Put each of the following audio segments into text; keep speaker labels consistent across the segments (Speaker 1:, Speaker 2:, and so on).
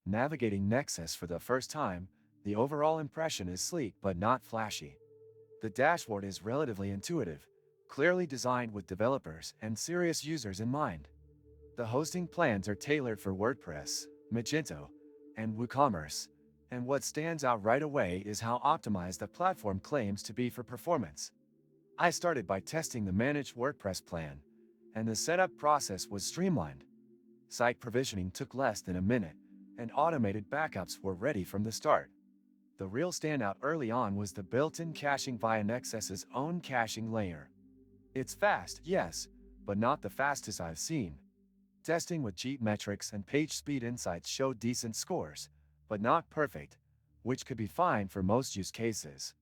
Speaker 1: Navigating Nexcess for the first time, the overall impression is sleek but not flashy. The dashboard is relatively intuitive, clearly designed with developers and serious users in mind. The hosting plans are tailored for WordPress, Magento, and WooCommerce, and what stands out right away is how optimized the platform claims to be for performance. I started by testing the managed WordPress plan, and the setup process was streamlined. Site provisioning took less than a minute, and automated backups were ready from the start. The real standout early on was the built-in caching via Nexcess's own caching layer. It's fast, yes, but not the fastest I've seen. Testing with Jeep metrics and page speed insights showed decent scores, but not perfect, which could be fine for most use cases.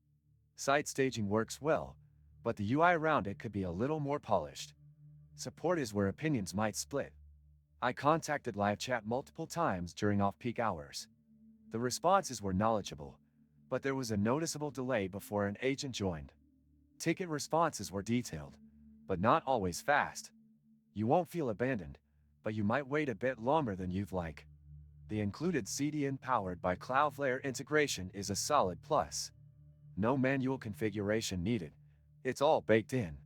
Speaker 1: Site staging works well, but the UI around it could be a little more polished. Support is where opinions might split. I contacted live chat multiple times during off-peak hours. The responses were knowledgeable, but there was a noticeable delay before an agent joined. Ticket responses were detailed, but not always fast. You won't feel abandoned, but you might wait a bit longer than you'd like. The included CDN powered by Cloudflare integration is a solid plus. No manual configuration needed. It's all baked in.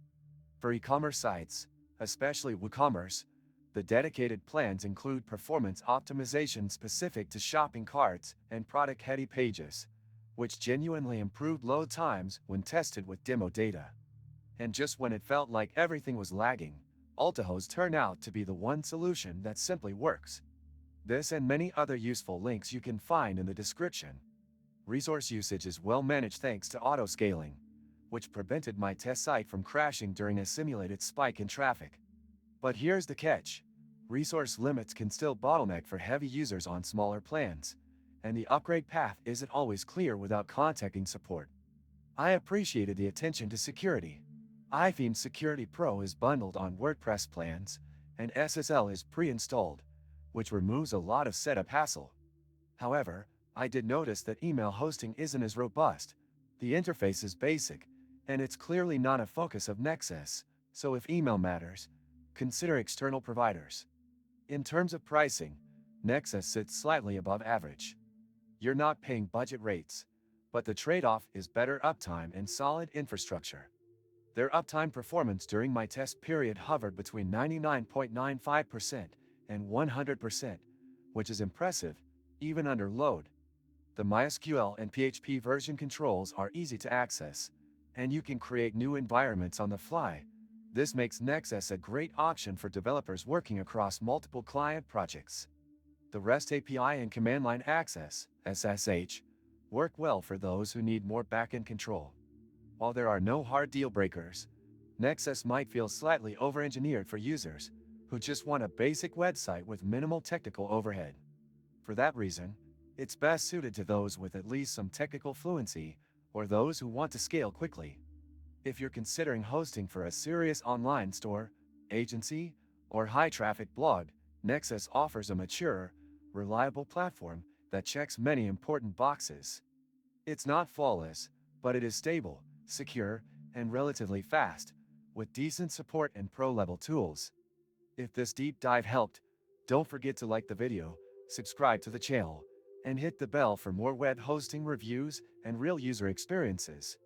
Speaker 1: For e-commerce sites, especially WooCommerce, the dedicated plans include performance optimization specific to shopping carts and product-heady pages, which genuinely improved load times when tested with demo data. And just when it felt like everything was lagging, AltaHost turned out to be the one solution that simply works. This and many other useful links you can find in the description. Resource usage is well managed thanks to auto-scaling, which prevented my test site from crashing during a simulated spike in traffic. But here's the catch. Resource limits can still bottleneck for heavy users on smaller plans, and the upgrade path isn't always clear without contacting support. I appreciated the attention to security. iThemes Security Pro is bundled on WordPress plans, and SSL is pre-installed, which removes a lot of setup hassle. However, I did notice that email hosting isn't as robust. The interface is basic, and it's clearly not a focus of Nexcess, so if email matters, consider external providers. In terms of pricing, Nexcess sits slightly above average. You're not paying budget rates, but the trade-off is better uptime and solid infrastructure. Their uptime performance during my test period hovered between 99.95% and 100%, which is impressive, even under load. The MySQL and PHP version controls are easy to access, and you can create new environments on the fly. This makes Nexcess a great option for developers working across multiple client projects. The REST API and command line access, SSH, work well for those who need more backend control. While there are no hard deal breakers, Nexcess might feel slightly over-engineered for users who just want a basic website with minimal technical overhead. For that reason, it's best suited to those with at least some technical fluency or those who want to scale quickly. If you're considering hosting for a serious online store, agency, or high-traffic blog, Nexcess offers a mature, reliable platform that checks many important boxes. It's not flawless, but it is stable, secure, and relatively fast, with decent support and pro-level tools. If this deep dive helped, don't forget to like the video, subscribe to the channel, and hit the bell for more web hosting reviews and real user experiences.